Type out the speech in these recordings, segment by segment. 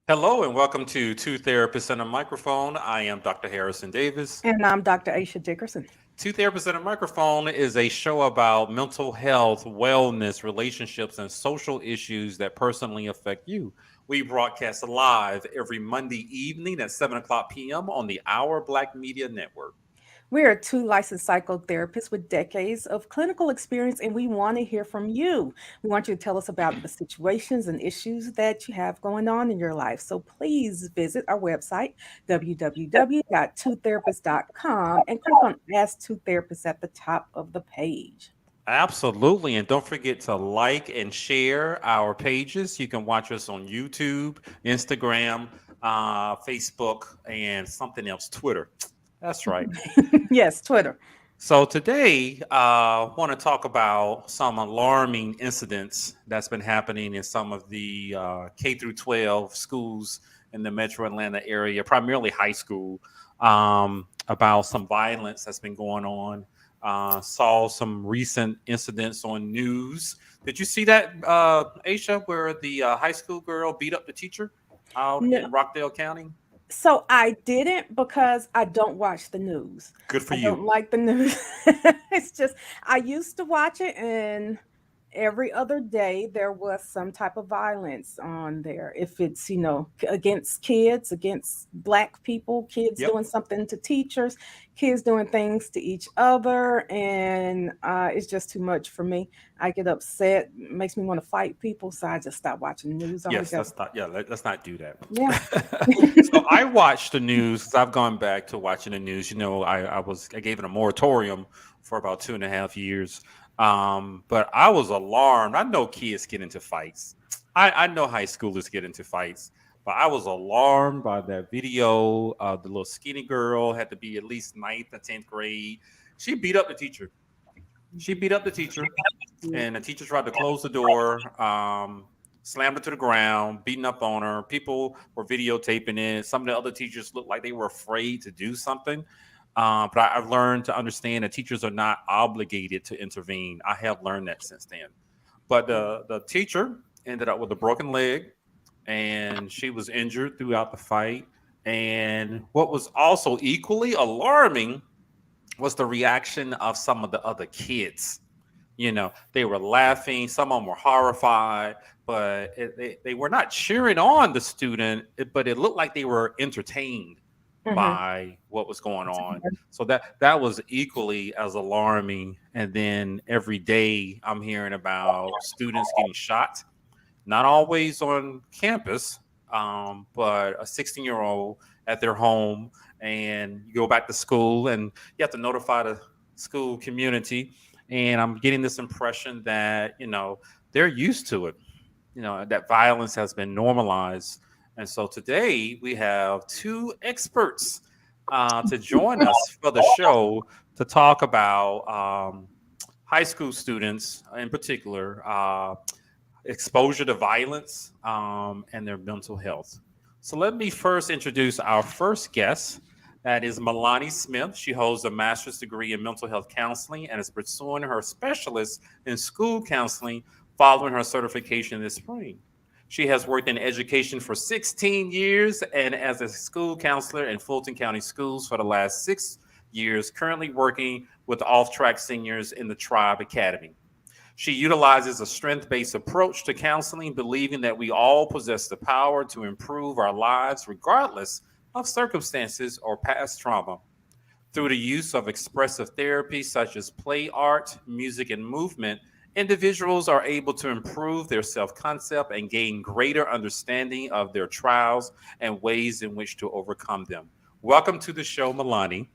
Hello and welcome to Two Therapists and a Microphone. I am Dr. Harrison Davis. And I'm Dr. Aisha Dickerson. Two Therapists and a Microphone is a show about mental health, wellness, relationships, and social issues that personally affect you. We broadcast live every Monday evening at 7 o'clock p.m. on the Our Black Media Network. We are two licensed psychotherapists with decades of clinical experience, and we want to hear from you. We want you to tell us about the situations and issues that you have going on in your life. So please visit our website, www.twotherapists.com, and click on Ask Two Therapists at the top of the page. Absolutely. And don't forget to like and share our pages. You can watch us on YouTube, Instagram, Facebook, and something else, Twitter. That's right. Yes, Twitter. So today, I want to talk about some alarming incidents that's been happening in some of the K through 12 schools in the Metro Atlanta area, primarily high school, about some violence that's been going on. Saw some recent incidents on news. Did you see that, Aisha, where the high school girl beat up the teacher out No, in Rockdale County? so I didn't because I don't watch the news. Good for I you. don't like the news. It's just I used to watch it, and every other day there was some type of violence on there. If it's, against kids, against black people, kids Yep. doing something to teachers, kids doing things to each other, and it's just too much for me. I get upset, makes me want to fight people, so I just stop watching the news Yes, altogether. let's not. Yeah, let's not do that. Yeah. So I watched the news because I've gone back to watching the news. I gave it a moratorium for about 2.5 years, but I was alarmed. I know kids get into fights. I know high schoolers get into fights, but I was alarmed by that video. The little skinny girl had to be at least ninth or 10th grade. She beat up the teacher. She beat up the teacher, and the teacher tried to close the door, slammed her to the ground, beating up on her. People were videotaping it. Some of the other teachers looked like they were afraid to do something. I've learned to understand that teachers are not obligated to intervene. I have learned that since then. But the teacher ended up with a broken leg, and she was injured throughout the fight. And what was also equally alarming was the reaction of some of the other kids. They were laughing, some of them were horrified, but they were not cheering on the student, but it looked like they were entertained Hmm. by what was going on. So that was equally as alarming. And then every day I'm hearing about students getting shot, not always on campus, but a 16-year-old at their home, and you go back to school and you have to notify the school community. And I'm getting this impression that, they're used to it, that violence has been normalized. And so today we have two experts to join us for the show to talk about high school students in particular, exposure to violence, and their mental health. So let me first introduce our first guest. That is Milani Smith. She holds a master's degree in mental health counseling and is pursuing her specialist in school counseling following her certification this spring. She has worked in education for 16 years and as a school counselor in Fulton County Schools for the last 6 years, currently working with off track seniors in the Tribe Academy. She utilizes a strength based approach to counseling, believing that we all possess the power to improve our lives regardless of circumstances or past trauma. Through the use of expressive therapy such as play art, music, and movement, individuals are able to improve their self concept and gain greater understanding of their trials and ways in which to overcome them. Welcome to the show, Milani.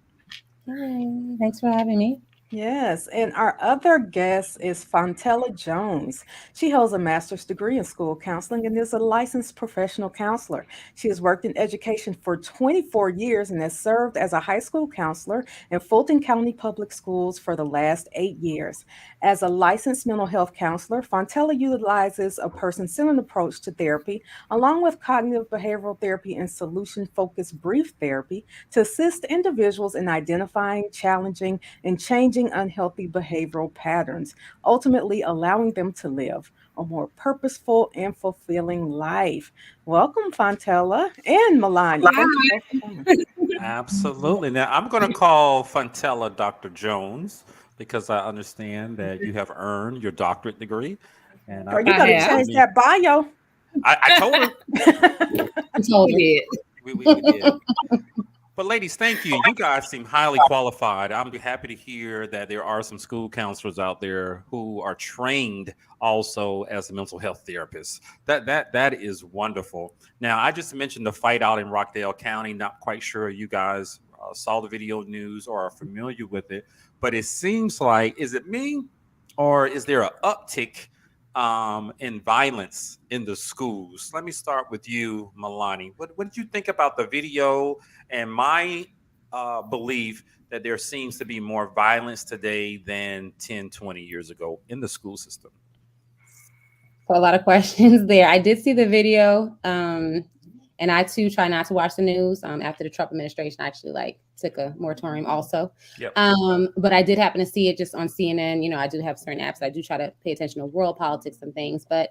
Hey, thanks for having me. Yes, and our other guest is Fontella Jones. She holds a master's degree in school counseling and is a licensed professional counselor. She has worked in education for 24 years and has served as a high school counselor in Fulton County Public Schools for the last 8 years. As a licensed mental health counselor, Fontella utilizes a person centered approach to therapy, along with cognitive behavioral therapy and solution focused brief therapy, to assist individuals in identifying, challenging, and changing challenging unhealthy behavioral patterns, ultimately allowing them to live a more purposeful and fulfilling life. Welcome, Fontella and Milani. Thank you both for coming. Absolutely. Now I'm going to call Fontella Dr. Jones because I understand that you have earned your doctorate degree, and I Girl, you think better have. change that bio. I told her I told her. did. we did. But ladies, thank you. You guys seem highly qualified. I'm happy to hear that there are some school counselors out there who are trained also as a mental health therapist. That is wonderful. Now, I just mentioned the fight out in Rockdale County. Not quite sure you guys saw the video news or are familiar with it, but it seems like, is it me or is there an uptick in violence in the schools? Let me start with you, Milani. What did you think about the video? And my belief that there seems to be more violence today than 10, 20 years ago in the school system. So a lot of questions there. I did see the video, and I too try not to watch the news. After the Trump administration, I actually took a moratorium also. Yep. But I did happen to see it just on CNN. You know, I do have certain apps. I do try to pay attention to world politics and things. But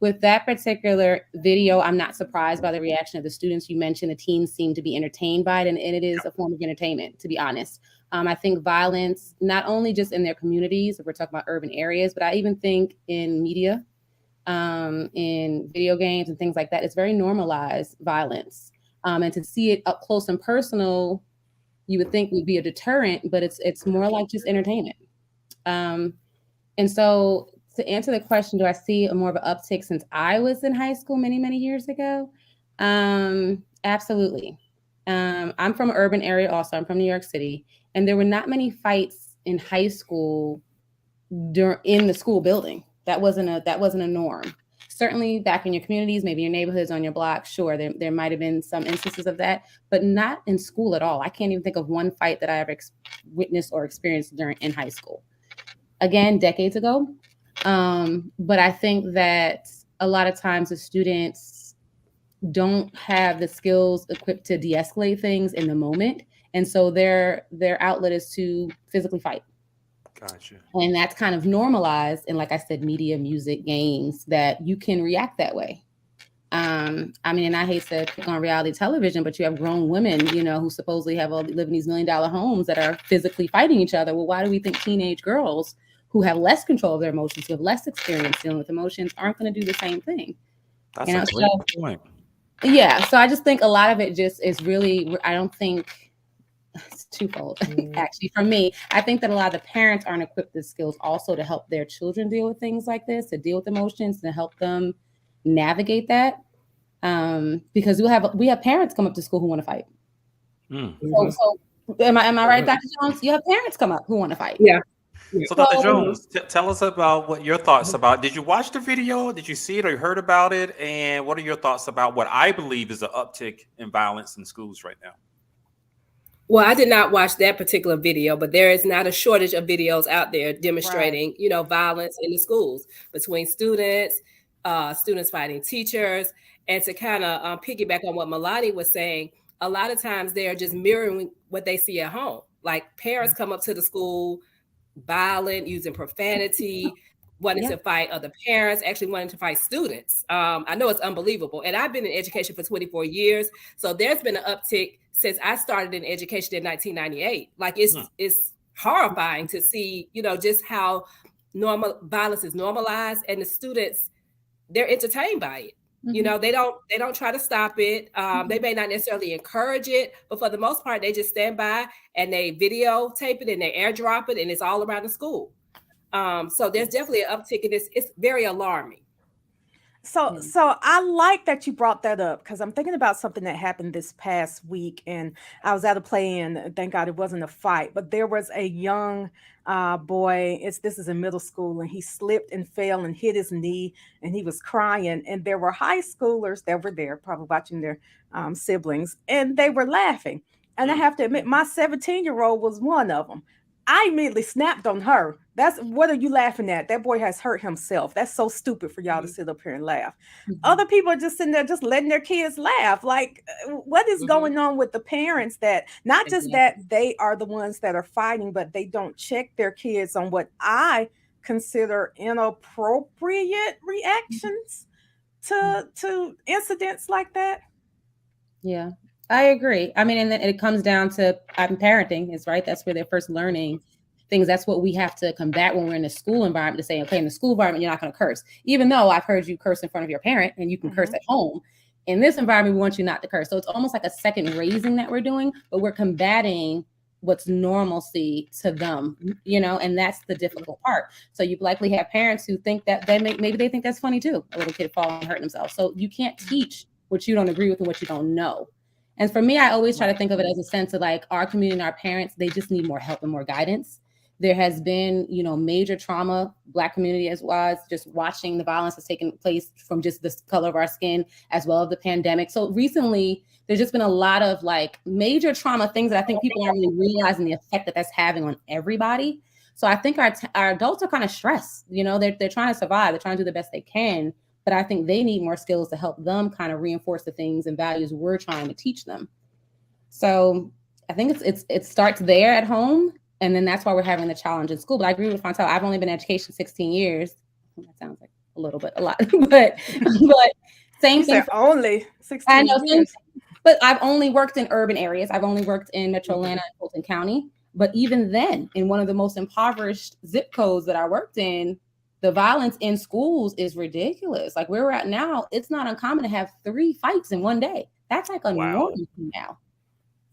with that particular video, I'm not surprised by the reaction of the students. You mentioned the teens seem to be entertained by it, and it is a form of entertainment, to be honest. I think violence, not only just in their communities, if we're talking about urban areas, but I even think in media, in video games and things like that, it's very normalized violence. And to see it up close and personal, you would think would be a deterrent, but it's more like just entertainment. And so to answer the question, do I see a more of an uptick since I was in high school many, many years ago? Absolutely. I'm from an urban area also. I'm from New York City. And there were not many fights in high school in the school building. That wasn't a norm. Certainly back in your communities, maybe your neighborhoods, on your block, sure, there might have been some instances of that, but not in school at all. I can't even think of one fight that I ever witnessed or experienced in high school. Again, decades ago. But I think that a lot of times the students don't have the skills equipped to de-escalate things in the moment. And so their outlet is to physically fight. Gotcha. And that's kind of normalized in, like I said, media, music, games, that you can react that way. And I hate to pick on reality television, but you have grown women, who supposedly live in these $1 million homes that are physically fighting each other. Well, why do we think teenage girls who have less control of their emotions, who have less experience dealing with emotions, aren't going to do the same thing? That's a great point. Yeah. So I just think a lot of it just is really, I don't think it's twofold, actually, for me. I think that a lot of the parents aren't equipped with skills also to help their children deal with things like this, to deal with emotions, to help them navigate that. Because we have parents come up to school who want to fight. So am I right, Dr. Jones? You have parents come up who want to fight. Yeah. So Dr. Jones, tell us about what your thoughts about. Did you watch the video? Did you see it or you heard about it? And what are your thoughts about what I believe is an uptick in violence in schools right now? Well, I did not watch that particular video, but there is not a shortage of videos out there demonstrating, violence in the schools between students, students fighting teachers. And to kind of piggyback on what Milani was saying, a lot of times they are just mirroring what they see at home. Like parents come up to the school violent, using profanity, wanting to fight other parents, actually wanting to fight students. I know it's unbelievable. And I've been in education for 24 years. So there's been an uptick since I started in education in 1998. Like it's horrifying to see, just how violence is normalized, and the students, they're entertained by it. Mm-hmm. They don't try to stop it. They may not necessarily encourage it, but for the most part, they just stand by and they videotape it and they airdrop it, and it's all around the school. So there's definitely an uptick in this. It's very alarming. So I like that you brought that up, because I'm thinking about something that happened this past week, and I was at a play, and thank God it wasn't a fight, but there was a young boy. This is in middle school, and he slipped and fell and hit his knee, and he was crying, and there were high schoolers that were there, probably watching their siblings, and they were laughing. And I have to admit, my 17-year-old was one of them. I immediately snapped on her What are you laughing at? That boy has hurt himself. That's so stupid for y'all to sit up here and laugh. Mhm. Other people are just sitting there just letting their kids laugh. Like, what is going on with the parents that not just that they are the ones that are fighting, but they don't check their kids on what I consider inappropriate reactions to incidents like that? Yeah, I agree. I mean, and then it comes down to parenting is right. That's where they're first learning things. That's what we have to combat when we're in the school environment to say, okay, in the school environment, you're not going to curse, even though I've heard you curse in front of your parent and you can curse at home. In this environment, we want you not to curse. So it's almost like a second raising that we're doing, but we're combating what's normalcy to them, and that's the difficult part. So you likely have parents who think that maybe they think that's funny too, a little kid falling and hurting themselves. So you can't teach what you don't agree with and what you don't know. And for me, I always try to think of it as a sense of like our community and our parents, they just need more help and more guidance. There has been, major trauma, Black community as well as just watching the violence that's taken place from just the color of our skin, as well as the pandemic. So recently, there's just been a lot of like major trauma things that I think people aren't really realizing the effect that that's having on everybody. So I think our adults are kind of stressed. They're trying to survive. They're trying to do the best they can. But I think they need more skills to help them kind of reinforce the things and values we're trying to teach them. So I think it starts there at home. And then that's why we're having the challenge in school. But I agree with Fontel. I've only been in education 16 years. That sounds like a lot. but same thing. Only 16 I know, years. But I've only worked in urban areas. I've only worked in Metro Atlanta and Fulton County. But even then, in one of the most impoverished zip codes that I worked in, the violence in schools is ridiculous. Like where we're at now, it's not uncommon to have 3 fights in one day. That's like a normal thing now.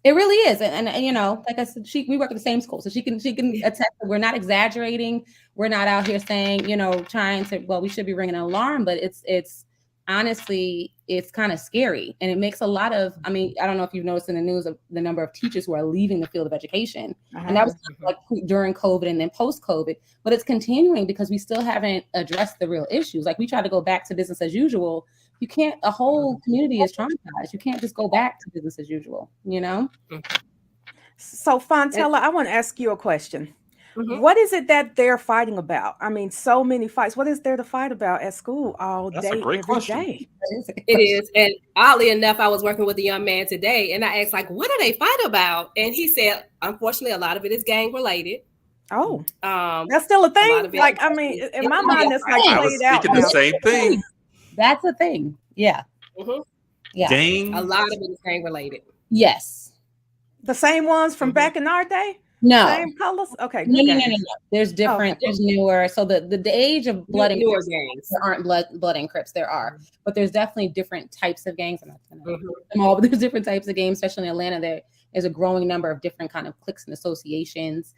It really is. And like I said, we work at the same school. So she can attest that we're not exaggerating. We're not out here saying, trying to, well, we should be ringing an alarm, but it's honestly, it's kind of scary. And it makes a lot of, I don't know if you've noticed in the news of the number of teachers who are leaving the field of education. And that was like during COVID and then post-COVID, but it's continuing because we still haven't addressed the real issues. Like we try to go back to business as usual. You can't, a whole community is traumatized. You can't just go back to business as usual, So Fontella, I want to ask you a question. What is it that they're fighting about? So many fights. What is there to fight about at school all day, every day? It is. And oddly enough, I was working with a young man today and I asked, like, what do they fight about? And he said, unfortunately, a lot of it is gang related. Oh, that's still a thing. In my mind, that's like played out. The same thing. That's a thing. Yeah. Yeah. Gang. A lot of it is gang related. Yes. The same ones from back in our day? No. Same colors? Okay. No. There's different. There's newer. So the age of blood and Crips, gangs. There aren't blood and Crips. There are, but there's definitely different types of gangs. I'm not going to name them all, but there's different types of gangs, especially in Atlanta. There is a growing number of different kind of cliques and associations.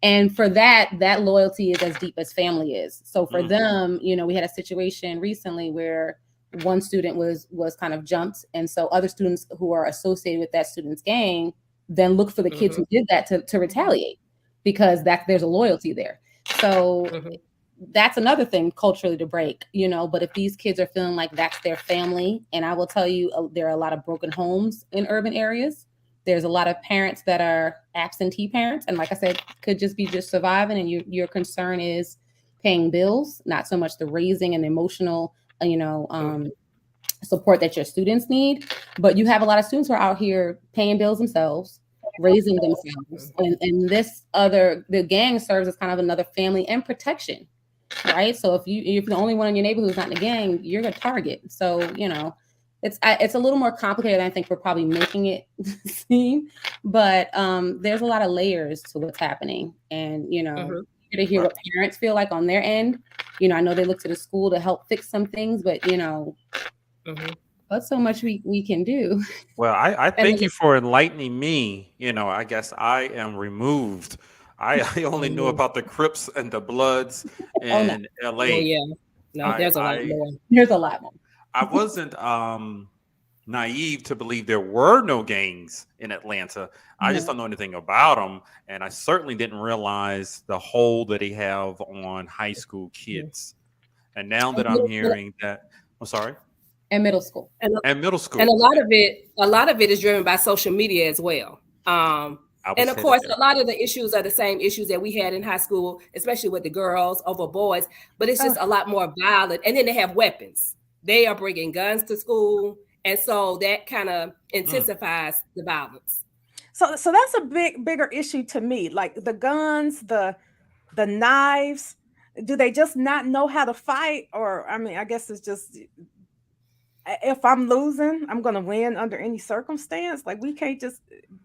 And for that loyalty is as deep as family is. So for them, we had a situation recently where one student was kind of jumped. And so other students who are associated with that student's gang then look for the kids who did that to retaliate because there's a loyalty there. So that's another thing culturally to break, but if these kids are feeling like that's their family, and I will tell you, there are a lot of broken homes in urban areas. There's a lot of parents that are absentee parents. And like I said, could just be surviving. And your concern is paying bills, not so much the raising and the emotional, support that your students need. But you have a lot of students who are out here paying bills themselves, raising themselves. And the gang serves as kind of another family and protection, right? So if you're the only one in your neighborhood who's not in the gang, you're a target. So, it's a little more complicated than I think we're probably making it seem, but there's a lot of layers to what's happening. And, to hear what parents feel like on their end. I know they look to the school to help fix some things, but, what's so much we can do. Well, I thank you for enlightening me. I guess I am removed. I only knew about the Crips and the Bloods in LA. Oh, yeah. No, there's a lot more. There's a lot more. I wasn't naive to believe there were no gangs in Atlanta. I just don't know anything about them. And I certainly didn't realize the hold that they have on high school kids. And now that I'm hearing that, I'm sorry? And middle school. And middle school. And a lot of it is driven by social media as well. I And was of headed course, there. a lot of the issues are the same issues that we had in high school, especially with the girls over boys, but it's just a lot more violent. And then they have weapons. They are bringing guns to school. And so that kind of intensifies the violence. So that's a bigger issue to me. Like the guns, the knives. Do they just not know how to fight? Or I mean, I guess it's just if I'm losing, I'm gonna win under any circumstance. Like we can't just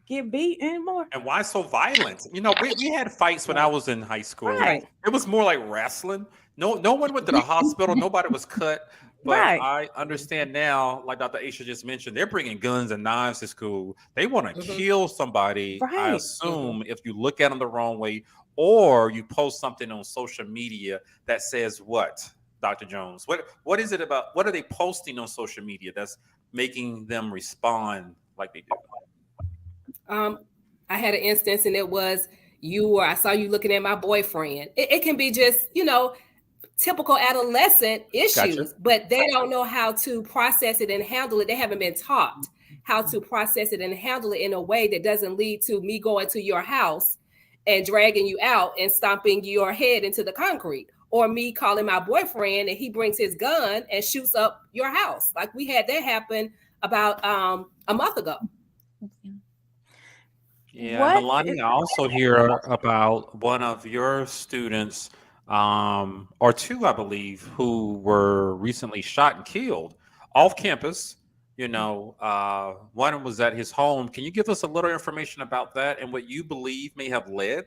get beat anymore. And why so violent? You know, we had fights when I was in high school. Right. It was more like wrestling. No one went to the hospital. Nobody was cut. But Right. I understand now, like Dr. Aisha just mentioned, they're bringing guns and knives to school. They want to kill somebody, I Right. assume, if you look at them the wrong way, or you post something on social media that says what, Dr. Jones? What is it about? What are they posting on social media that's making them respond like they do? I had an instance, and it was I saw you looking at my boyfriend. It can be just, typical adolescent issues, Gotcha. but they don't know how to process it and handle it. They haven't been taught how to process it and handle it in a way that doesn't lead to me going to your house and dragging you out and stomping your head into the concrete, or me calling my boyfriend and he brings his gun and shoots up your house. Like we had that happen about a month ago. Yeah, Melanie, I also hear about one of your students, or two, I believe, who were recently shot and killed off campus. One was at his home. Can you give us a little information about that and what you believe may have led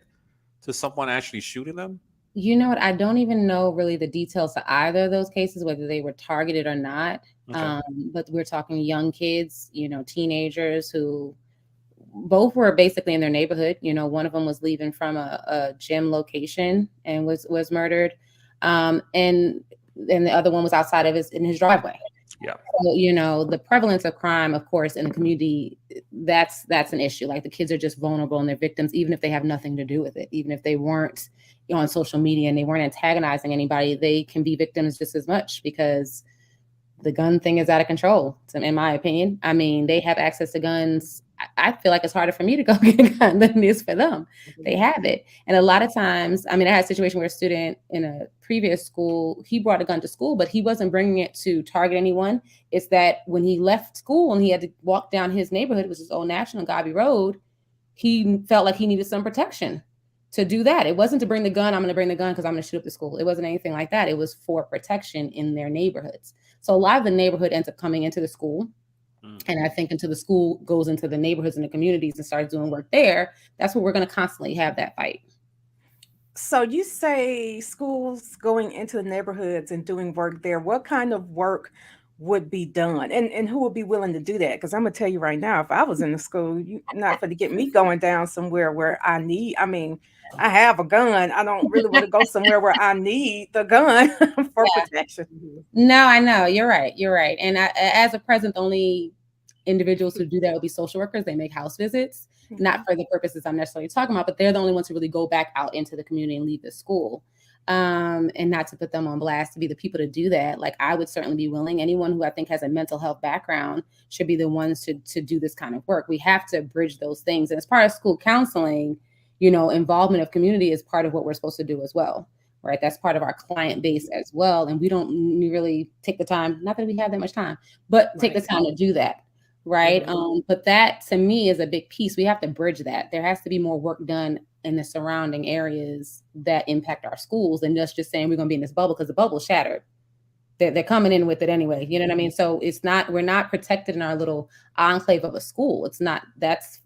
to someone actually shooting them? You know what? I don't even know really the details to either of those cases, whether they were targeted or not. Okay. But we're talking young kids, teenagers who both were basically in their neighborhood. One of them was leaving from a gym location and was murdered. And the other one was outside of in his driveway. Yeah. So, the prevalence of crime, of course, in the community, that's an issue. Like the kids are just vulnerable and they're victims, even if they have nothing to do with it. Even if they weren't on social media and they weren't antagonizing anybody, they can be victims just as much because the gun thing is out of control, in my opinion. I mean, they have access to guns. I feel like it's harder for me to go get a gun than it is for them. They have it. And a lot of times, I mean, I had a situation where a student in a previous school, he brought a gun to school, but he wasn't bringing it to target anyone. It's that when he left school and he had to walk down his neighborhood, which is Old National, Gabi Road, he felt like he needed some protection to do that. It wasn't to bring the gun. I'm going to bring the gun because I'm going to shoot up the school. It wasn't anything like that. It was for protection in their neighborhoods. So a lot of the neighborhood ends up coming into the school. And I think until the school goes into the neighborhoods and the communities and starts doing work there, that's what we're going to constantly have that fight. So you say schools going into the neighborhoods and doing work there. What kind of work would be done, and who would be willing to do that? Because I'm gonna tell you right now, if I was in the school, you not for to get me going down somewhere where I have a gun. I don't really want to go somewhere where I need the gun for protection. No, I know. You're right. And as a present, the only individuals who do that would be social workers. They make house visits, not for the purposes I'm necessarily talking about, but they're the only ones who really go back out into the community and leave the school. And not to put them on blast, to be the people to do that. Like I would certainly be willing. Anyone who I think has a mental health background should be the ones to do this kind of work. We have to bridge those things. And as part of school counseling, involvement of community is part of what we're supposed to do as well. Right. That's part of our client base as well. And we don't really take the time, not that we have that much time, but take the time to do that. Right. But that to me is a big piece. We have to bridge that. There has to be more work done in the surrounding areas that impact our schools than just saying we're going to be in this bubble because the bubble's shattered. They're coming in with it anyway. You know what I mean? So we're not protected in our little enclave of a school. It's not, that's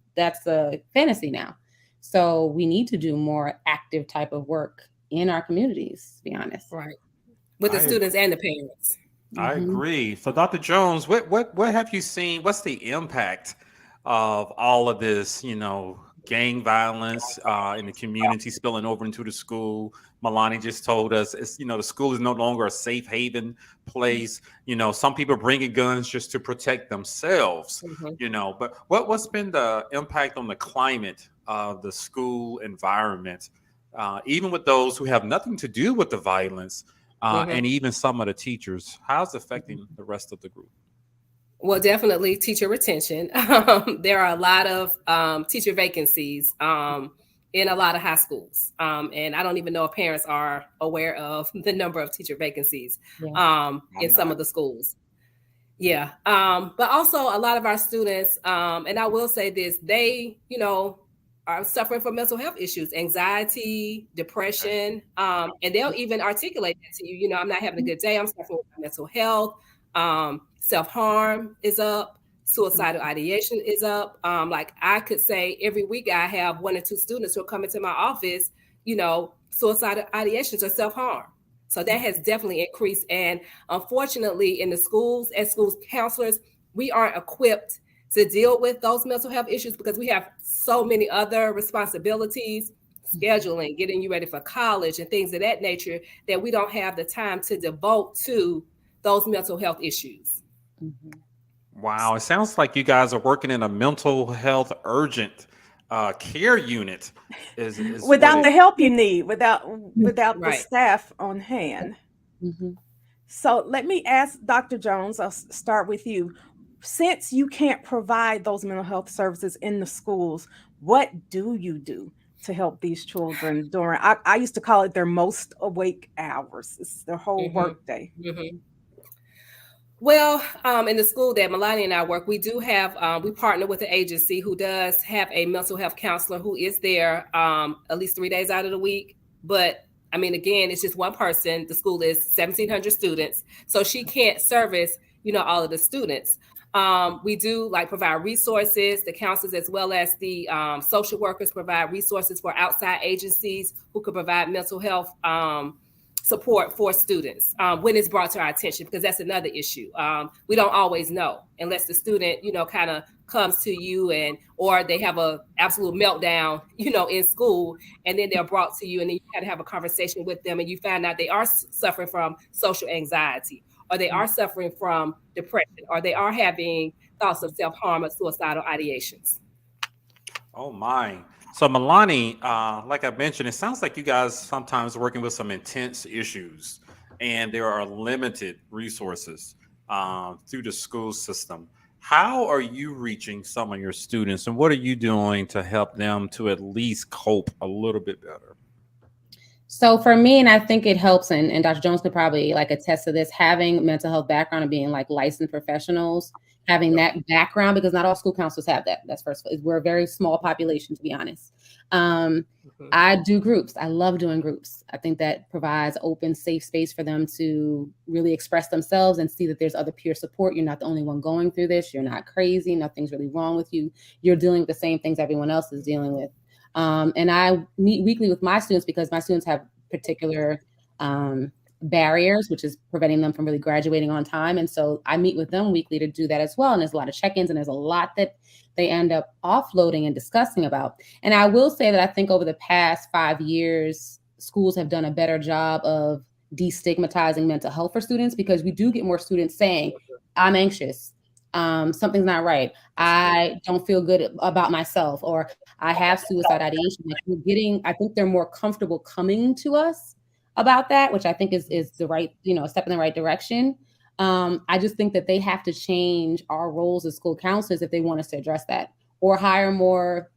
a fantasy now. So we need to do more active type of work in our communities, to be honest. Right. With the students and the parents. I agree. So Dr. Jones, what have you seen? What's the impact of all of this, gang violence in the community spilling over into the school? Melanie just told us it's, the school is no longer a safe haven place. Some people bringing guns just to protect themselves, but what's been the impact on the climate of the school environment, even with those who have nothing to do with the violence, and even some of the teachers? How's it affecting the rest of the group? Well, definitely teacher retention. There are a lot of teacher vacancies in a lot of high schools. And I don't even know if parents are aware of the number of teacher vacancies in some of the schools. Yeah. But also a lot of our students, and I will say this, they, are suffering from mental health issues, anxiety, depression, and they'll even articulate that to you. I'm not having a good day. I'm suffering with mental health. Self-harm is up. Suicidal ideation is up. Like I could say every week I have 1 or 2 students who are coming to my office, suicidal ideations or self-harm. So that has definitely increased. And unfortunately, in the schools, as schools counselors, we aren't equipped to deal with those mental health issues because we have so many other responsibilities, scheduling, getting you ready for college and things of that nature, that we don't have the time to devote to those mental health issues. Wow. It sounds like you guys are working in a mental health urgent care unit. Is without the help you need, without Right. the staff on hand. So let me ask Dr. Jones, I'll start with you. Since you can't provide those mental health services in the schools, what do you do to help these children during, I used to call it their most awake hours? It's their whole work day. Well, in the school that Melania and I work, we do have, we partner with an agency who does have a mental health counselor who is there at least 3 days out of the week. But I mean, again, it's just one person. The school is 1,700 students. So she can't service, all of the students. We do provide resources, the counselors as well as the social workers provide resources for outside agencies who could provide mental health support for students when it's brought to our attention, because that's another issue. We don't always know unless the student, kind of comes to you or they have a absolute meltdown, in school, and then they're brought to you and then you kind of have a conversation with them and you find out they are suffering from social anxiety, or they are suffering from depression, or they are having thoughts of self-harm or suicidal ideations. Oh my. So Milani, like I mentioned, it sounds like you guys sometimes working with some intense issues and there are limited resources through the school system. How are you reaching some of your students and what are you doing to help them to at least cope a little bit better? So for me, and I think it helps, and Dr. Jones could probably attest to this, having mental health background and being licensed professionals, having that background, because not all school counselors have that. That's first. We're a very small population, to be honest. I do groups. I love doing groups. I think that provides open, safe space for them to really express themselves and see that there's other peer support. You're not the only one going through this. You're not crazy. Nothing's really wrong with you. You're dealing with the same things everyone else is dealing with. And I meet weekly with my students because my students have particular barriers, which is preventing them from really graduating on time. And so I meet with them weekly to do that as well. And there's a lot of check-ins and there's a lot that they end up offloading and discussing about. And I will say that I think over the past 5 years, schools have done a better job of destigmatizing mental health for students, because we do get more students saying, I'm anxious. Something's not right. I don't feel good about myself, or I have suicide ideation. I think they're more comfortable coming to us about that, which I think is the right, a step in the right direction. I just think that they have to change our roles as school counselors if they want us to address that, or hire more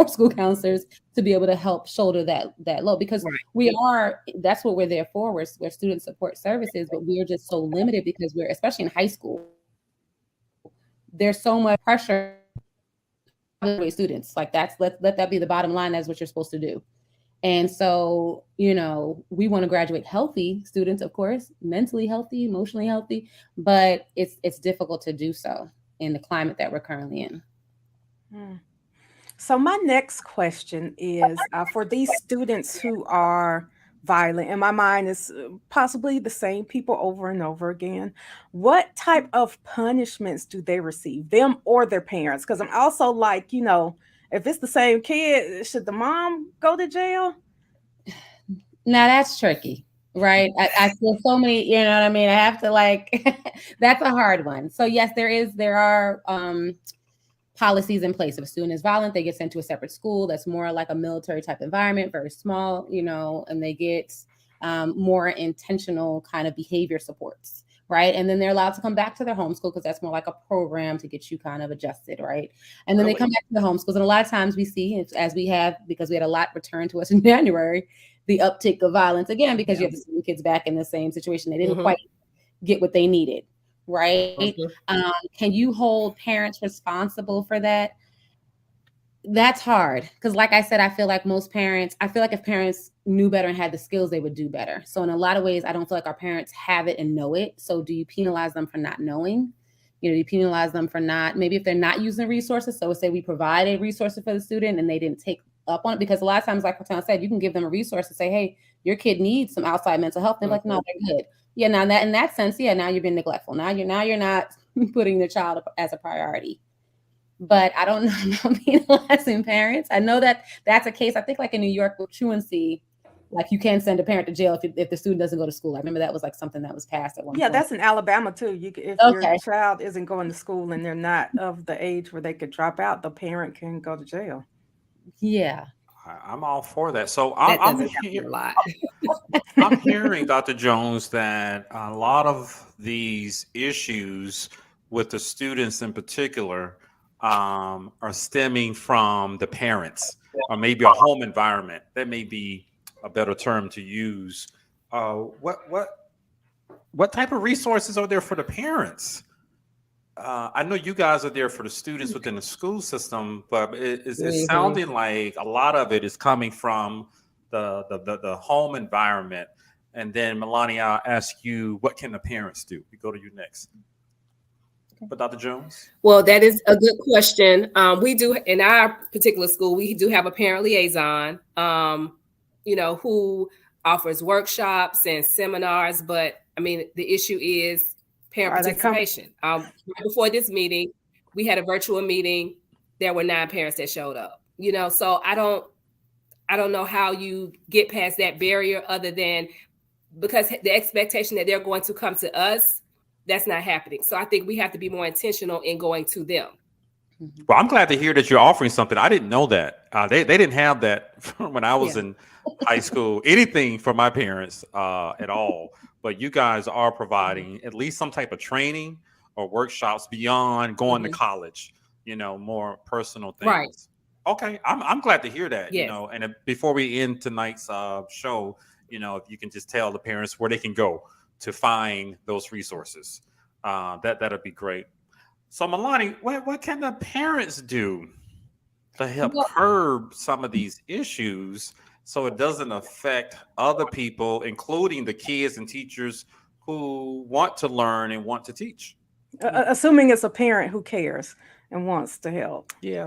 school counselors to be able to help shoulder that load, because that's what we're there for. We're student support services, but we're just so limited because we're, especially in high school, there's so much pressure on students. Let that be the bottom line. That's what you're supposed to do. And so, we want to graduate healthy students, of course, mentally healthy, emotionally healthy, but it's difficult to do so in the climate that we're currently in. So my next question is for these students who are violent, and my mind is possibly the same people over and over again, what type of punishments do they receive, them or their parents? Because I'm also if it's the same kid, should the mom go to jail? Now that's tricky, right? I feel so many, you know what I mean? I have to that's a hard one. So yes, there are policies in place. If a student is violent, they get sent to a separate school that's more like a military type environment, very small, and they get more intentional kind of behavior supports. right? And then they're allowed to come back to their homeschool because that's more like a program to get you kind of adjusted, right? And then they come back to the homeschools. And a lot of times we see, as we have, because we had a lot returned to us in January, the uptick of violence again, because you have the same kids back in the same situation. They didn't quite get what they needed, right? Can you hold parents responsible for that? That's hard because, like I said, I feel like if parents knew better and had the skills, they would do better. So in a lot of ways, I don't feel like our parents have it and know it. So do you penalize them for not knowing? Do you penalize them for not, maybe if they're not using resources? So say we provided resources for the student and they didn't take up on it, because a lot of times, like Katana said, you can give them a resource and say, hey, your kid needs some outside mental health. They're like, no, they're good. Yeah, now that in that sense, now you're being neglectful. Now you're not putting the child as a priority. But I don't know about penalizing parents. I know that that's a case. I think like in New York with truancy, like you can send a parent to jail if the student doesn't go to school. I remember that was like something that was passed at one point. Yeah, that's in Alabama too. If your child isn't going to school and they're not of the age where they could drop out, the parent can go to jail. Yeah. I'm all for that. So I'm hearing, Dr. Jones, that a lot of these issues with the students in particular are stemming from the parents, or maybe a home environment. That may be a better term to use. What type of resources are there for the parents? I know you guys are there for the students within the school system, but it's sounding like a lot of it is coming from the home environment. And then Melanie, I'll ask you, what can the parents do? We go to you next. But Dr. Jones? Well, that is a good question. We do, in our particular school, we do have a parent liaison, who offers workshops and seminars. But I mean, the issue is parent participation. Right before this meeting, we had a virtual meeting. There were 9 parents that showed up. So I don't know how you get past that barrier, other than because the expectation that they're going to come to us, that's not happening. So I think we have to be more intentional in going to them. Well, I'm glad to hear that you're offering something. I didn't know that. They didn't have that when I was in high school, anything for my parents at all. But you guys are providing at least some type of training or workshops beyond going to college, more personal things. Right. Okay. I'm glad to hear that, yes. And before we end tonight's show, if you can just tell the parents where they can go to find those resources, that'd be great. So Melanie, what can the parents do to help curb some of these issues so it doesn't affect other people, including the kids and teachers who want to learn and want to teach? Assuming it's a parent who cares and wants to help. Yeah.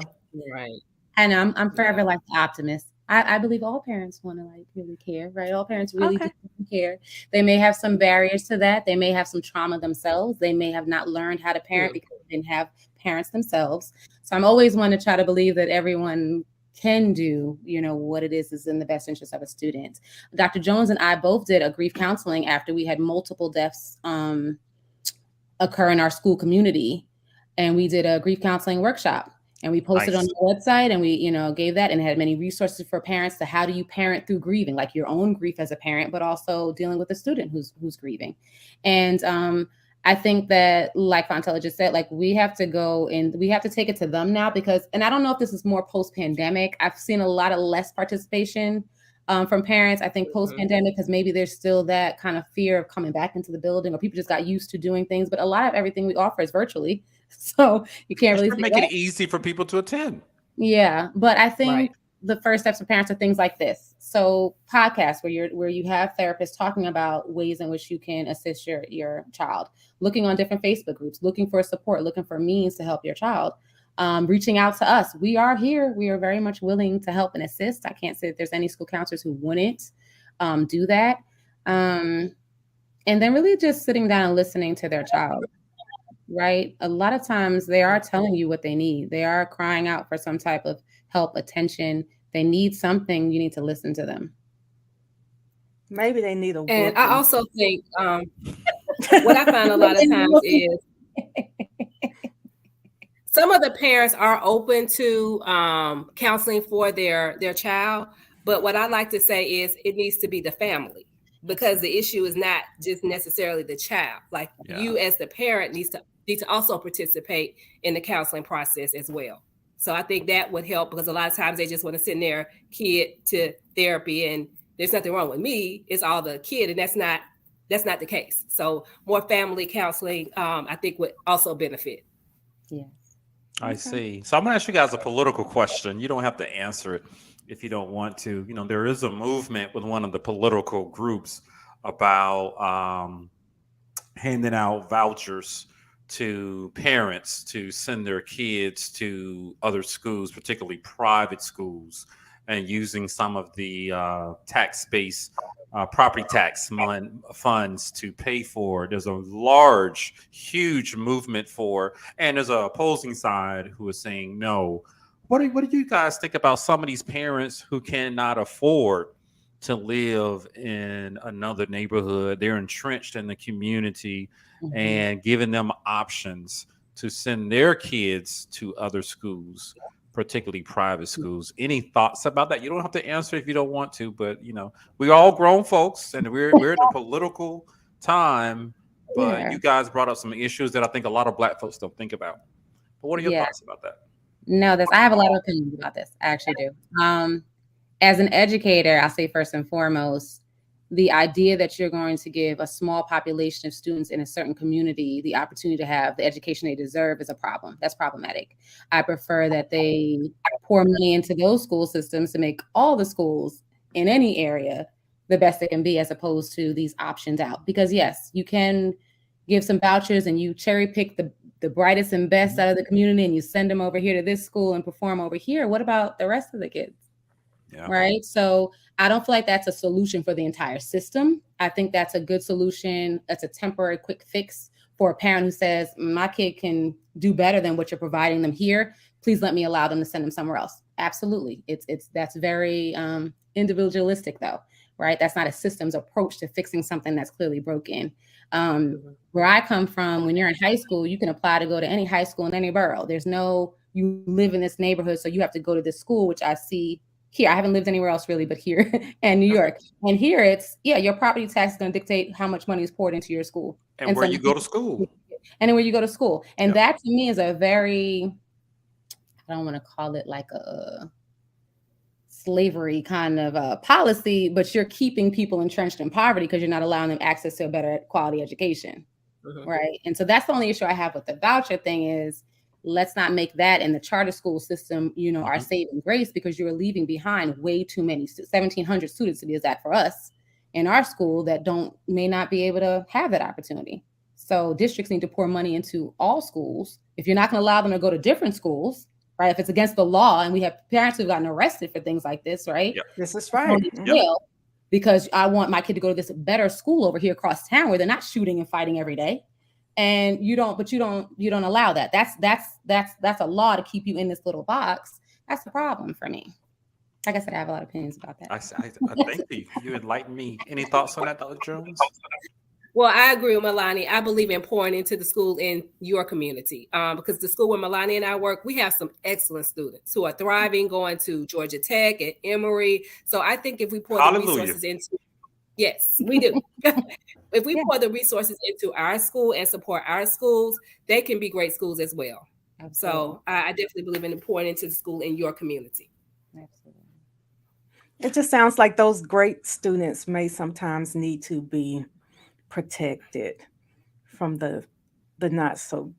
Right. And I'm forever like the optimist. I believe all parents want to really care, right? All parents really do care. They may have some barriers to that. They may have some trauma themselves. They may have not learned how to parent because they didn't have parents themselves. So I'm always one to try to believe that everyone can do, what it is in the best interest of a student. Dr. Jones and I both did a grief counseling after we had multiple deaths occur in our school community. And we did a grief counseling workshop. And we posted on the website, and we, gave that, and had many resources for parents to how do you parent through grieving, like your own grief as a parent, but also dealing with a student who's grieving. And I think that, like Fontella just said, we have to go and we have to take it to them now because, and I don't know if this is more post-pandemic. I've seen a lot of less participation from parents. I think post-pandemic, because maybe there's still that kind of fear of coming back into the building, or people just got used to doing things. But a lot of everything we offer is virtually. So you can't really make it easy for people to attend. Yeah. But I think the first steps for parents are things like this. So podcasts where you have therapists talking about ways in which you can assist your child, looking on different Facebook groups, looking for support, looking for means to help your child, reaching out to us. We are here. We are very much willing to help and assist. I can't say that there's any school counselors who wouldn't do that. And then really just sitting down and listening to their child. Right. A lot of times they are telling you what they need. They are crying out for some type of help, attention. They need something. You need to listen to them. Maybe they need a book. And I also think what I find a lot of times is some of the parents are open to counseling for their child. But what I like to say is it needs to be the family. because the issue is not just necessarily the child. Like you as the parent need to also participate in the counseling process as well. So I think that would help, because a lot of times they just want to send their kid to therapy and there's nothing wrong with me. It's all the kid, and that's not the case. So more family counseling, I think, would also benefit. Yes. I see. So I'm going to ask you guys a political question. You don't have to answer it if you don't want to. You know, there is a movement with one of the political groups about handing out vouchers to parents to send their kids to other schools, particularly private schools, and using some of the tax-based property tax funds to pay for. There's a large, huge movement for, and there's an opposing side who is saying no. What do you guys think about some of these parents who cannot afford to live in another neighborhood? They're entrenched in the community, and giving them options to send their kids to other schools, particularly private schools. Any thoughts about that? You don't have to answer if you don't want to, but you know, we're all grown folks and we're in a political time, but you guys brought up some issues that I think a lot of Black folks don't think about. But what are your thoughts about that? No, I have a lot of opinions about this. I actually do. As an educator, I'll say first and foremost, the idea that you're going to give a small population of students in a certain community the opportunity to have the education they deserve is a problem. That's problematic. I prefer that they pour money into those school systems to make all the schools in any area the best they can be, as opposed to these options out. Because yes, you can give some vouchers and you cherry pick the brightest and best out of the community and you send them over here to this school and perform over here. What about the rest of the kids? Yeah. Right. So I don't feel like that's a solution for the entire system. I think that's a good solution. That's a temporary quick fix for a parent who says, my kid can do better than what you're providing them here. Please let me allow them to send them somewhere else. Absolutely. That's very individualistic though, right? That's not a systems approach to fixing something that's clearly broken. Where I come from, when you're in high school, you can apply to go to any high school in any borough. There's no, you live in this neighborhood, so you have to go to this school, which I see here. I haven't lived anywhere else really, but here in New York. And here it's, your property tax is going to dictate how much money is poured into your school. And where you go to school. And where you go to school. And that to me is a very, I don't want to call it like a slavery kind of policy, but you're keeping people entrenched in poverty because you're not allowing them access to a better quality education. Right. And so that's the only issue I have with the voucher thing is, let's not make that in the charter school system, our saving grace, because you're leaving behind way too many, 1,700 students to be exact for us in our school that may not be able to have that opportunity. So districts need to pour money into all schools. If you're not going to allow them to go to different schools, right? If it's against the law, and we have parents who've gotten arrested for things like this, right? Yep. This is right. Because I want my kid to go to this better school over here across town where they're not shooting and fighting every day. And you don't allow that. That's a law to keep you in this little box. That's the problem for me. Like I said, I have a lot of opinions about that. I think you enlightened me. Any thoughts on that, Dr. Jones? Well, I agree with Melanie. I believe in pouring into the school in your community, because the school where Melanie and I work, we have some excellent students who are thriving, going to Georgia Tech and Emory. So I think if we pour the resources into, yes, we do. If we pour the resources into our school and support our schools, they can be great schools as well. Absolutely. So I definitely believe in pouring into the school in your community. Absolutely. It just sounds like those great students may sometimes need to be protected from the not so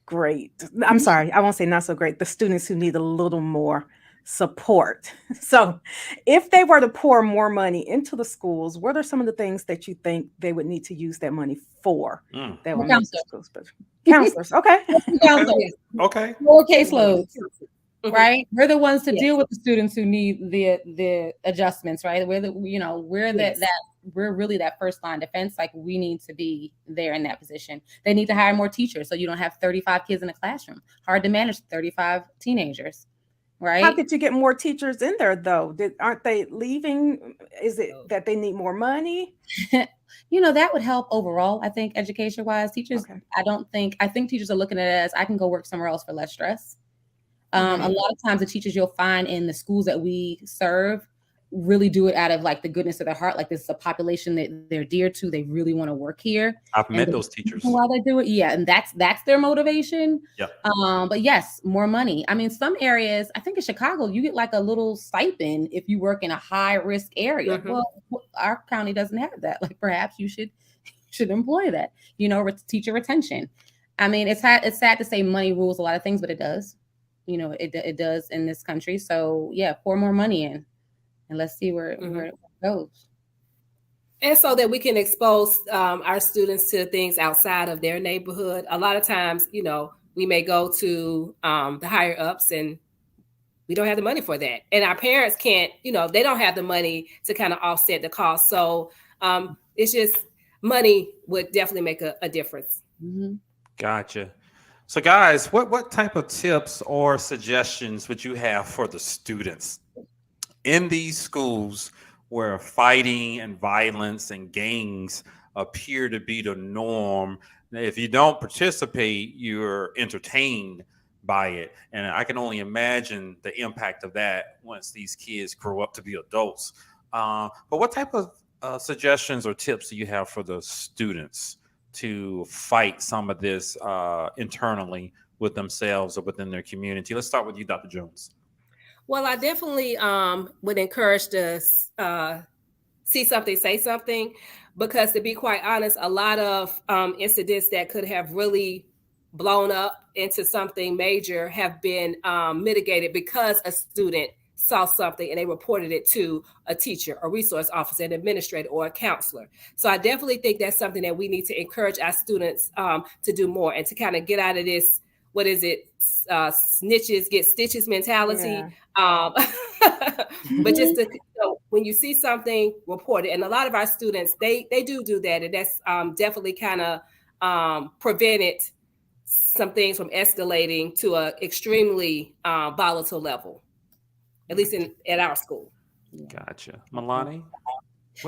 great. I'm sorry, I won't say not so great. The students who need a little more support. So if they were to pour more money into the schools, what are some of the things that you think they would need to use that money for? That would make the schools better? Counselors. Okay. Okay. More caseloads. Right. We're the ones to deal with the students who need the adjustments, right? We're we're really that first line defense. Like, we need to be there in that position. They need to hire more teachers so you don't have 35 kids in a classroom. Hard to manage 35 teenagers. Right. How could you get more teachers in there, though? Aren't they leaving? Is it that they need more money? That would help overall, I think, education-wise. Teachers, I think teachers are looking at it as, I can go work somewhere else for less stress. A lot of times the teachers you'll find in the schools that we serve, really do it out of like the goodness of their heart. Like, this is a population that they're dear to. They really want to work here. I've met those teachers. While they do it. Yeah. And that's their motivation. Yeah. But yes, more money. I mean, some areas, I think in Chicago, you get like a little stipend if you work in a high risk area. Mhm. Well, our county doesn't have that. Like, perhaps you should employ that, teacher retention. I mean, it's sad to say money rules a lot of things, but it does. It does in this country. So yeah, pour more money in, and let's see where it goes. And so that we can expose our students to things outside of their neighborhood. A lot of times, we may go to the higher ups and we don't have the money for that. And our parents can't, they don't have the money to kind of offset the cost. So it's just money would definitely make a difference. Mm-hmm. Gotcha. So guys, what type of tips or suggestions would you have for the students in these schools where fighting and violence and gangs appear to be the norm? If you don't participate, you're entertained by it. And I can only imagine the impact of that once these kids grow up to be adults. But what type of suggestions or tips do you have for the students to fight some of this internally with themselves or within their community? Let's start with you, Dr. Jones. Well, I definitely would encourage to see something, say something, because to be quite honest, a lot of incidents that could have really blown up into something major have been mitigated because a student saw something and they reported it to a teacher, a resource officer, an administrator, or a counselor. So I definitely think that's something that we need to encourage our students to do more and to kind of get out of this, what is it, snitches get stitches mentality. Yeah. But just to, when you see something, report it. And a lot of our students, they do that. And that's definitely kind of prevented some things from escalating to an extremely volatile level. At least at our school. Gotcha. Milani?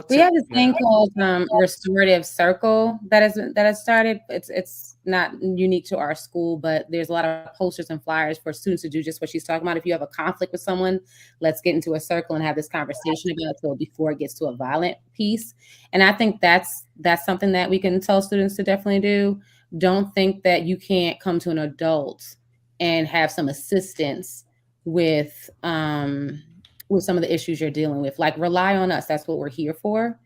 We have this thing called Restorative Circle that has started. It's not unique to our school, but there's a lot of posters and flyers for students to do just what she's talking about. If you have a conflict with someone, let's get into a circle and have this conversation about it before it gets to a violent piece. And I think that's something that we can tell students to definitely do. Don't think that you can't come to an adult and have some assistance with some of the issues you're dealing with. Like, rely on us. That's what we're here for.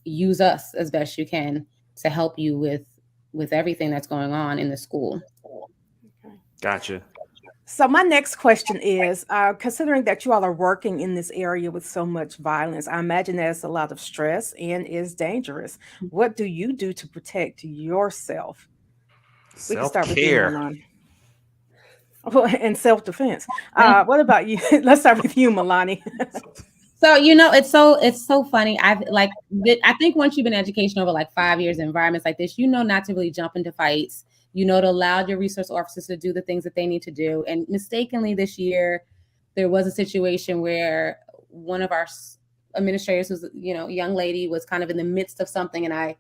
Use us as best you can to help you with everything that's going on in the school. Gotcha. So my next question is, considering that you all are working in this area with so much violence, I imagine there's a lot of stress and is dangerous. What do you do to protect yourself? We can start with you, Milani. And self-defense. What about you? Let's start with you, Milani. So, it's so funny. I think once you've been in education over like 5 years in environments like this, not to really jump into fights, to allow your resource officers to do the things that they need to do. And mistakenly this year, there was a situation where one of our administrators, who's, a young lady, was kind of in the midst of something, and I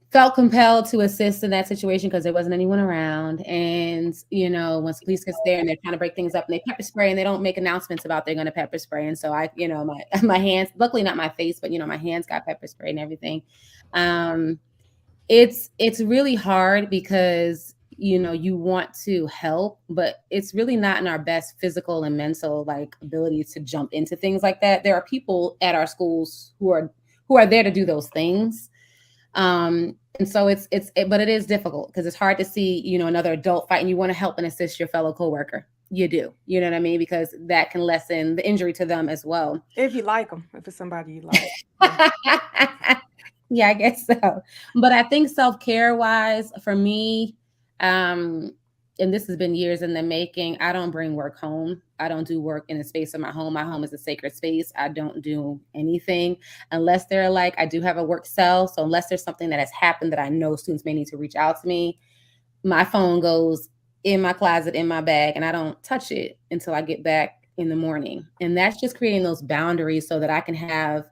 felt compelled to assist in that situation because there wasn't anyone around. And, once police gets there and they're trying to break things up and they pepper spray and they don't make announcements about they're going to pepper spray. And so I, my hands, luckily not my face, but, my hands got pepper spray and everything. It's really hard because, you want to help, but it's really not in our best physical and mental abilities to jump into things like that. There are people at our schools who are there to do those things. And so but it is difficult because it's hard to see, another adult fight and you want to help and assist your fellow coworker. You do, you know what I mean? Because that can lessen the injury to them as well. If you like them, if it's somebody you like. Yeah, I guess so. But I think self-care wise for me, and this has been years in the making, I don't bring work home. I don't do work in the space of my home. My home is a sacred space. I don't do anything unless they're I do have a work cell. So unless there's something that has happened that I know students may need to reach out to me, my phone goes in my closet, in my bag, and I don't touch it until I get back in the morning. And that's just creating those boundaries so that I can have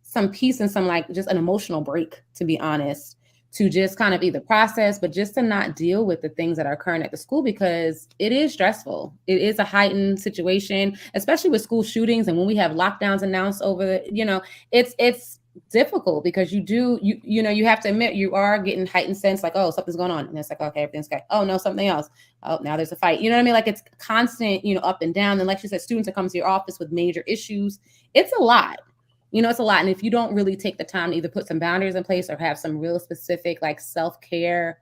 some peace and some just an emotional break, to be honest, to just kind of either process, but just to not deal with the things that are occurring at the school, because it is stressful. It is a heightened situation, especially with school shootings. And when we have lockdowns announced over the, it's difficult because you have to admit you are getting heightened sense like, oh, something's going on. And it's like, okay, everything's okay. Oh no, something else. Oh, now there's a fight. You know what I mean? Like it's constant, up and down. And like you said, students that come to your office with major issues, it's a lot. It's a lot. And if you don't really take the time to either put some boundaries in place or have some real specific like self-care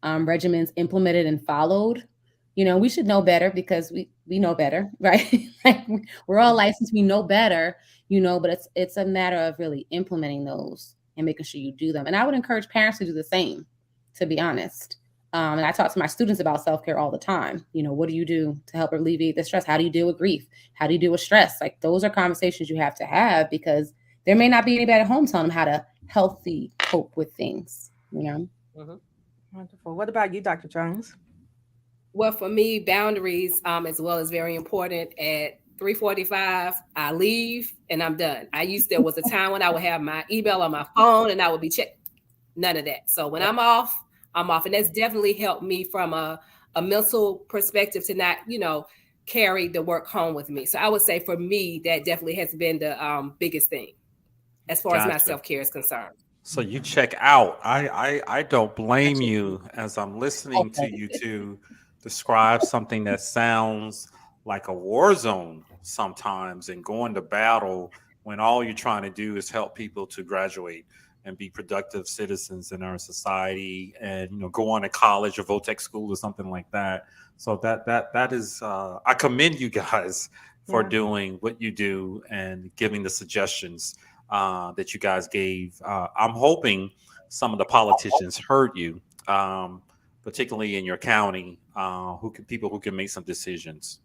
regimens implemented and followed, we should know better because we know better, right? Like we're all licensed, we know better, but it's a matter of really implementing those and making sure you do them. And I would encourage parents to do the same, to be honest. And I talk to my students about self-care all the time. What do you do to help alleviate the stress? How do you deal with grief? How do you deal with stress? Like those are conversations you have to have because there may not be anybody at home telling them how to healthy cope with things, Mm-hmm. Wonderful. What about you, Dr. Jones? Well, for me, boundaries as well is very important. At 3:45, I leave and I'm done. There was a time when I would have my email on my phone and I would be checking. None of that. So when I'm off. And that's definitely helped me from a mental perspective to not, carry the work home with me. So I would say for me, that definitely has been the biggest thing as far as my self-care is concerned. So you check out. I don't blame you as I'm listening to you to describe something that sounds like a war zone sometimes and going to battle when all you're trying to do is help people to graduate and be productive citizens in our society and, go on to college or VOTEC school or something like that. So that is, I commend you guys for doing what you do and giving the suggestions that you guys gave. I'm hoping some of the politicians heard you, particularly in your county, people who can make some decisions.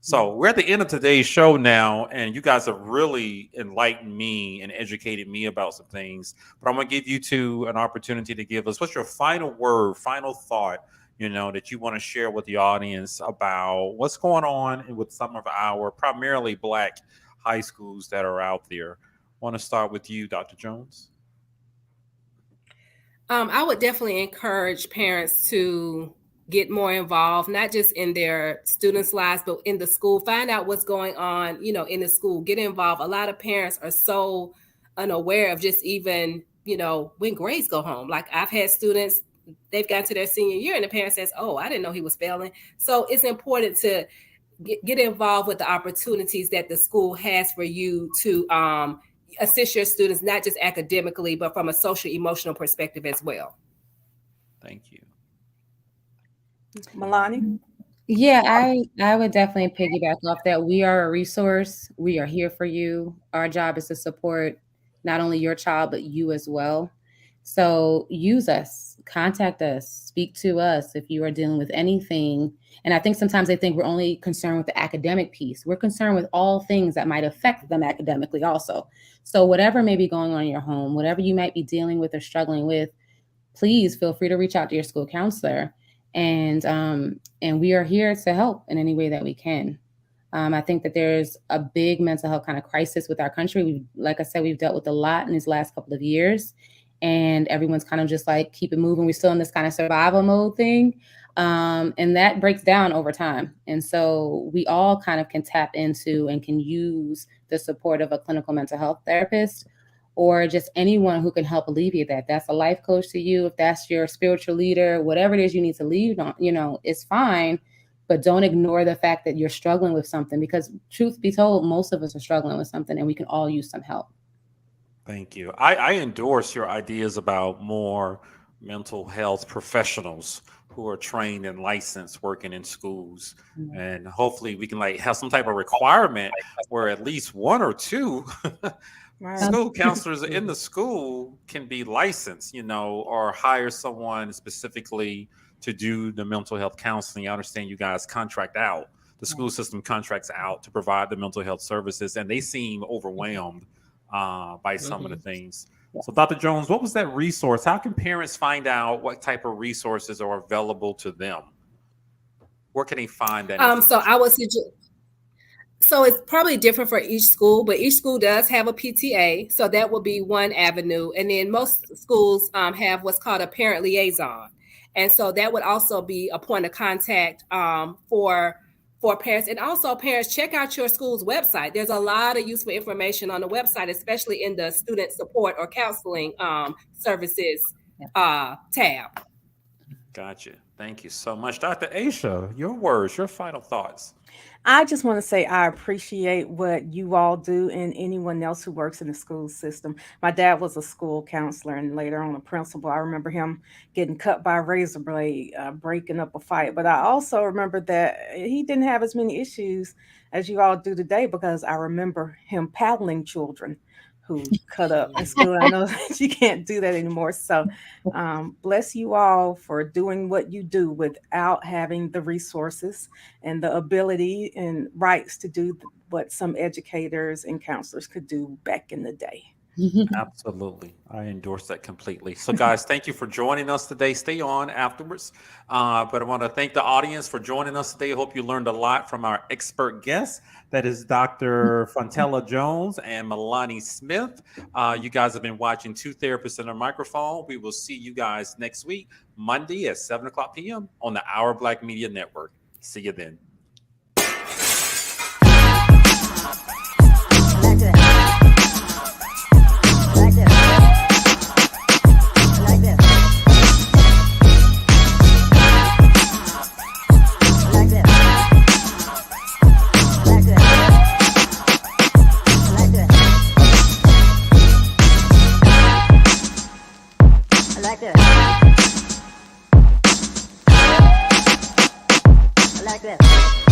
So we're at the end of today's show now, and you guys have really enlightened me and educated me about some things. But I'm going to give you two an opportunity to give us what's your final word, final thought, that you want to share with the audience about what's going on with some of our primarily Black high schools that are out there. I want to start with you, Dr. Jones. I would definitely encourage parents to get more involved, not just in their students' lives, but in the school. Find out what's going on, in the school. Get involved. A lot of parents are so unaware of just even, when grades go home. Like I've had students, they've gotten to their senior year and the parent says, oh, I didn't know he was failing. So it's important to get involved with the opportunities that the school has for you to assist your students, not just academically, but from a social, emotional perspective as well. Thank you. Milani? Yeah, I would definitely piggyback off that. We are a resource. We are here for you. Our job is to support not only your child, but you as well. So use us, contact us, speak to us if you are dealing with anything. And I think sometimes they think we're only concerned with the academic piece. We're concerned with all things that might affect them academically also. So whatever may be going on in your home, whatever you might be dealing with or struggling with, please feel free to reach out to your school counselor. And we are here to help in any way that we can. I think that there's a big mental health kind of crisis with our country. Like I said, we've dealt with a lot in these last couple of years, and everyone's kind of just like, keep it moving. We're still in this kind of survival mode thing. And that breaks down over time. And so we all kind of can tap into and can use the support of a clinical mental health therapist or just anyone who can help alleviate that. If that's a life coach to you, if that's your spiritual leader, whatever it is you need to lead on, it's fine, but don't ignore the fact that you're struggling with something, because truth be told, most of us are struggling with something and we can all use some help. Thank you. I endorse your ideas about more mental health professionals who are trained and licensed working in schools. Mm-hmm. And hopefully we can have some type of requirement where at least one or two right. school counselors in the school can be licensed, or hire someone specifically to do the mental health counseling. I understand you guys contract out. The school system contracts out to provide the mental health services, and they seem overwhelmed by some of the things. So Dr. Jones, what was that resource? How can parents find out what type of resources are available to them? Where can they find that? So I would suggest So it's probably different for each school, but each school does have a PTA. So that would be one avenue. And then most schools have what's called a parent liaison. And so that would also be a point of contact for parents. And also parents, check out your school's website. There's a lot of useful information on the website, especially in the student support or counseling services tab. Gotcha. Thank you so much. Dr. Aisha, your words, your final thoughts. I just want to say I appreciate what you all do and anyone else who works in the school system. My dad was a school counselor and later on a principal. I remember him getting cut by a razor blade, breaking up a fight. But I also remember that he didn't have as many issues as you all do today because I remember him paddling children who cut up in school. I know that you can't do that anymore. So bless you all for doing what you do without having the resources and the ability and rights to do what some educators and counselors could do back in the day. Absolutely. I endorse that completely. So guys, thank you for joining us today. Stay on afterwards. But I want to thank the audience for joining us today. I hope you learned a lot from our expert guests. That is Dr. Fontella Jones and Milani Smith. You guys have been watching Two Therapists and a Microphone. We will see you guys next week, Monday at 7:00 p.m. on the Our Black Media Network. See you then. Like this.